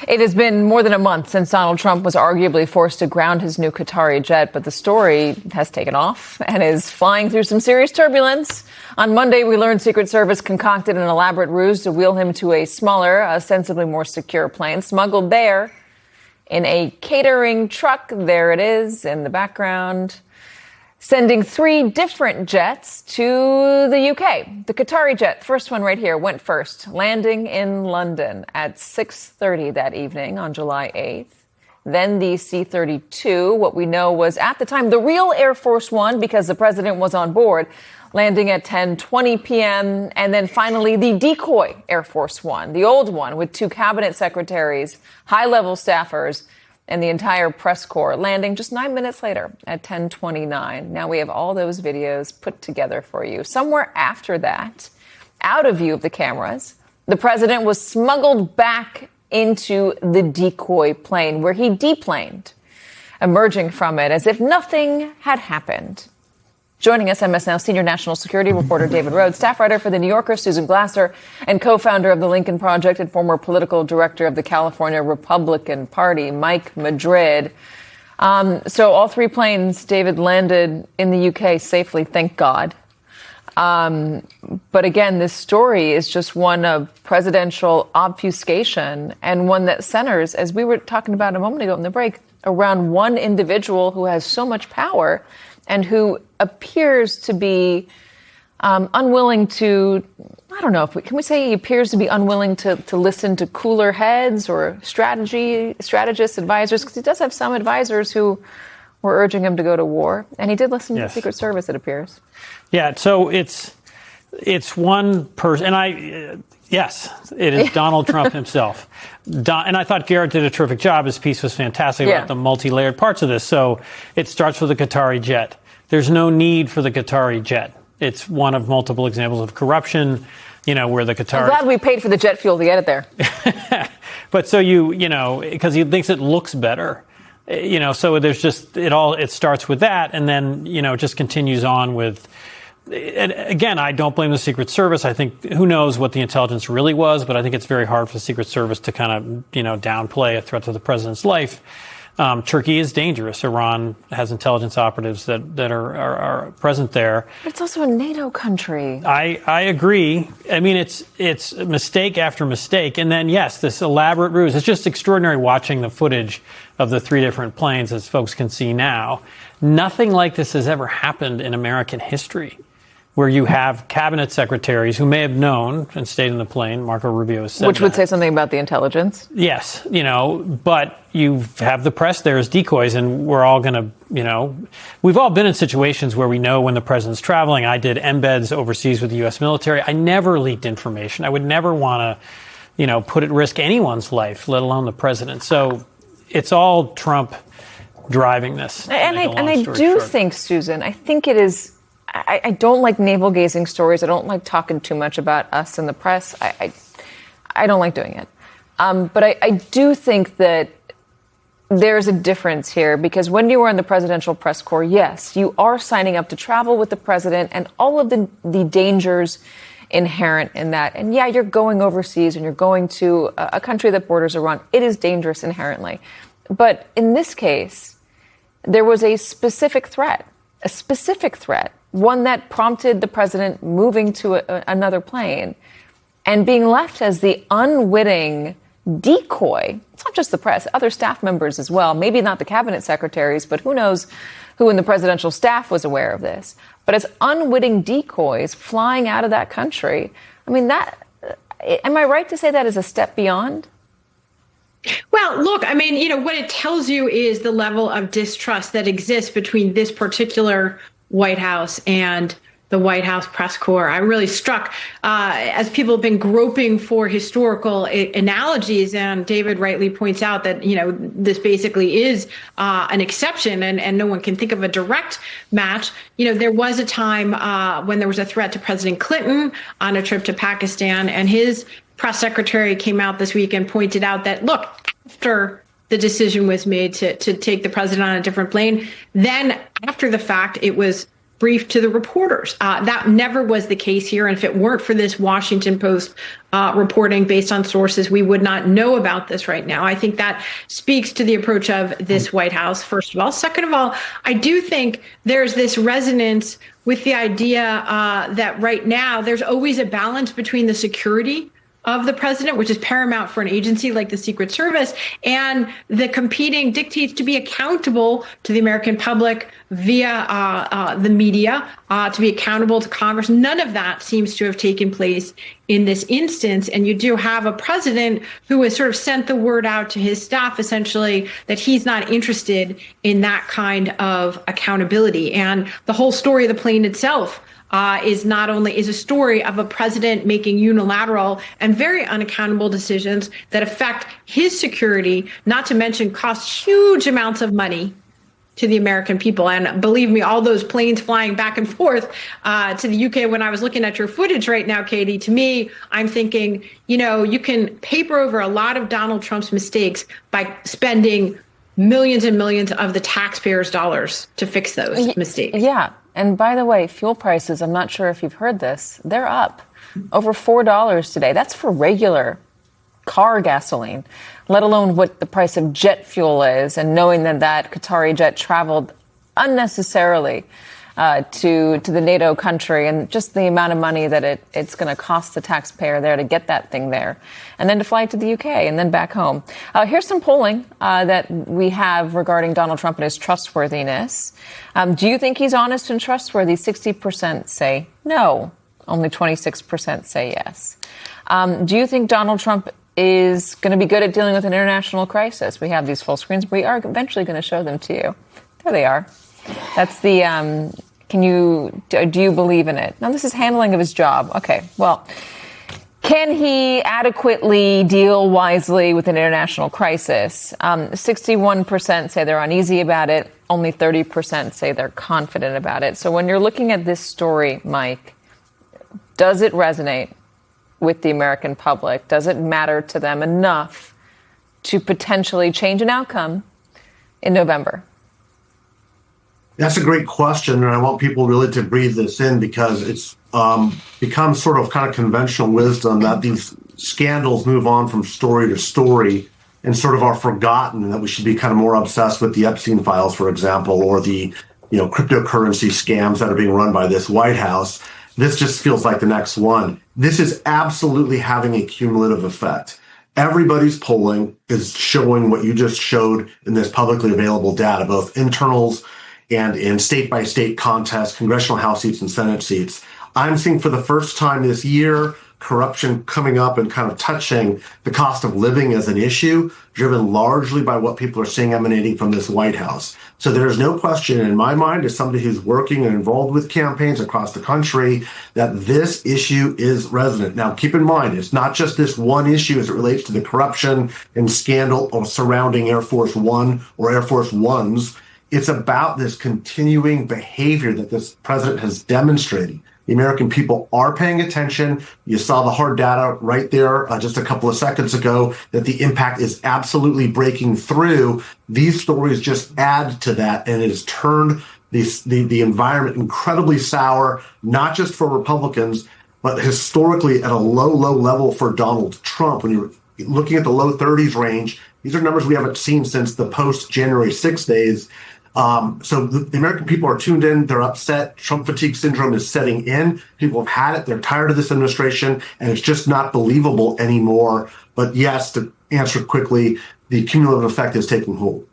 It has been more than a month since Donald Trump was arguably forced to ground his new Qatari jet, but the story has taken off and is flying through some serious turbulence. On Monday, we learned Secret Service concocted an elaborate ruse to wheel him to a smaller, ostensibly more secure plane, smuggled there in a catering truck. There it is in the background, sending 3 different jets to the UK. The Qatari jet, first one right here, went first, landing in London at 6:30 that evening on July 8th. Then the C-32, what we know was at the time the real Air Force One because the president was on board, landing at 10:20 p.m. And then finally the decoy Air Force One, the old one with 2 cabinet secretaries, high-level staffers, and the entire press corps, landing just 9 minutes later at 10:29. Now we have all those videos put together for you. Somewhere after that, out of view of the cameras, the president was smuggled back into the decoy plane where he deplaned, emerging from it as if nothing had happened. Joining us, MS Now senior national security reporter David Rhodes, staff writer for The New Yorker Susan Glasser, and co-founder of the Lincoln Project and former political director of the California Republican Party, Mike Madrid. So all 3 planes, David, landed in the UK safely, thank God. But again, this story is just one of presidential obfuscation and one that centers, as we were talking about a moment ago in the break, around one individual who has so much power and who appears to be unwilling to, I don't know, can we say he appears to be unwilling to listen to cooler heads or strategists, advisors, because he does have some advisors who were urging him to go to war. And he did listen to the Secret Service, it appears. Yeah, so it's one person, and yes, it is Donald Trump himself. And I thought Garrett did a terrific job. His piece was fantastic about the multi-layered parts of this. So it starts with the Qatari jet. There's no need for the Qatari jet. It's one of multiple examples of corruption, where the Qatari... I'm glad we paid for the jet fuel to get it there. But so because he thinks it looks better. So there's just, it starts with that. And then, it just continues on with... And again, I don't blame the Secret Service. I think who knows what the intelligence really was, but I think it's very hard for the Secret Service to kind of, downplay a threat to the president's life. Turkey is dangerous. Iran has intelligence operatives that are present there. But it's also a NATO country. I agree. I mean, it's mistake after mistake. And then, yes, this elaborate ruse. It's just extraordinary watching the footage of the 3 different planes, as folks can see now. Nothing like this has ever happened in American history, where you have cabinet secretaries who may have known and stayed in the plane. Marco Rubio has said Which would say something about the intelligence. Yes, but you have the press there as decoys, and we're all going to, we've all been in situations where we know when the president's traveling. I did embeds overseas with the U.S. military. I never leaked information. I would never want to, put at risk anyone's life, let alone the president. So it's all Trump driving this. And I do think, Susan, I think it is... I don't like navel-gazing stories. I don't like talking too much about us in the press. I don't like doing it. But I do think that there's a difference here, because when you are in the presidential press corps, yes, you are signing up to travel with the president and all of the dangers inherent in that. And yeah, you're going overseas and you're going to a country that borders Iran. It is dangerous inherently. But in this case, there was a specific threat, one that prompted the president moving to another plane and being left as the unwitting decoy. It's not just the press, other staff members as well. Maybe not the cabinet secretaries, but who knows who in the presidential staff was aware of this. But as unwitting decoys flying out of that country, I mean, am I right to say that is a step beyond? Well, look, I mean, what it tells you is the level of distrust that exists between this particular White House and the White House press corps. I'm really struck as people have been groping for historical analogies. And David rightly points out that, this basically is an exception and no one can think of a direct match. There was a time when there was a threat to President Clinton on a trip to Pakistan, and his press secretary came out this week and pointed out that, look, after the decision was made to take the president on a different plane, then after the fact, it was briefed to the reporters. That never was the case here. And if it weren't for this Washington Post reporting based on sources, we would not know about this right now. I think that speaks to the approach of this White House, first of all. Second of all, I do think there's this resonance with the idea that right now there's always a balance between the security of the president, which is paramount for an agency like the Secret Service, and the competing dictates to be accountable to the American public via the media, to be accountable to Congress. None of that seems to have taken place in this instance. And you do have a president who has sort of sent the word out to his staff, essentially, that he's not interested in that kind of accountability. And the whole story of the plane itself is a story of a president making unilateral and very unaccountable decisions that affect his security, not to mention cost huge amounts of money to the American people. And believe me, all those planes flying back and forth to the UK, when I was looking at your footage right now, Katie, to me, I'm thinking, you can paper over a lot of Donald Trump's mistakes by spending millions and millions of the taxpayers' dollars to fix those mistakes. Yeah. And by the way, fuel prices, I'm not sure if you've heard this, they're up over $4 today. That's for regular car gasoline, let alone what the price of jet fuel is. And knowing that Qatari jet traveled unnecessarily to the NATO country, and just the amount of money that it's going to cost the taxpayer there to get that thing there, and then to fly to the UK and then back home. Here's some polling that we have regarding Donald Trump and his trustworthiness. Do you think he's honest and trustworthy? 60% say no. Only 26% say yes. Do you think Donald Trump is going to be good at dealing with an international crisis? We have these full screens. We are eventually going to show them to you. There they are. That's the, do you believe in it? Now, this is handling of his job. Okay, well, can he adequately deal wisely with an international crisis? 61% say they're uneasy about it. Only 30% say they're confident about it. So when you're looking at this story, Mike, does it resonate with the American public? Does it matter to them enough to potentially change an outcome in November? That's a great question, and I want people really to breathe this in, because it's become sort of kind of conventional wisdom that these scandals move on from story to story and sort of are forgotten, and that we should be kind of more obsessed with the Epstein files, for example, or the cryptocurrency scams that are being run by this White House. This just feels like the next one. This is absolutely having a cumulative effect. Everybody's polling is showing what you just showed in this publicly available data, both internals and in state-by-state contests, congressional House seats and Senate seats. I'm seeing for the first time this year corruption coming up and kind of touching the cost of living as an issue, driven largely by what people are seeing emanating from this White House. So there's no question in my mind, as somebody who's working and involved with campaigns across the country, that this issue is resonant. Now, keep in mind, it's not just this one issue as it relates to the corruption and scandal surrounding Air Force One or Air Force Ones. It's about this continuing behavior that this president has demonstrated. The American people are paying attention. You saw the hard data right there just a couple of seconds ago, that the impact is absolutely breaking through. These stories just add to that, and it has turned the environment incredibly sour, not just for Republicans, but historically at a low level for Donald Trump. When you're looking at the low 30s range, these are numbers we haven't seen since the post-January 6 days. So the American people are tuned in. They're upset. Trump fatigue syndrome is setting in. People have had it. They're tired of this administration, and it's just not believable anymore. But yes, to answer quickly, the cumulative effect is taking hold.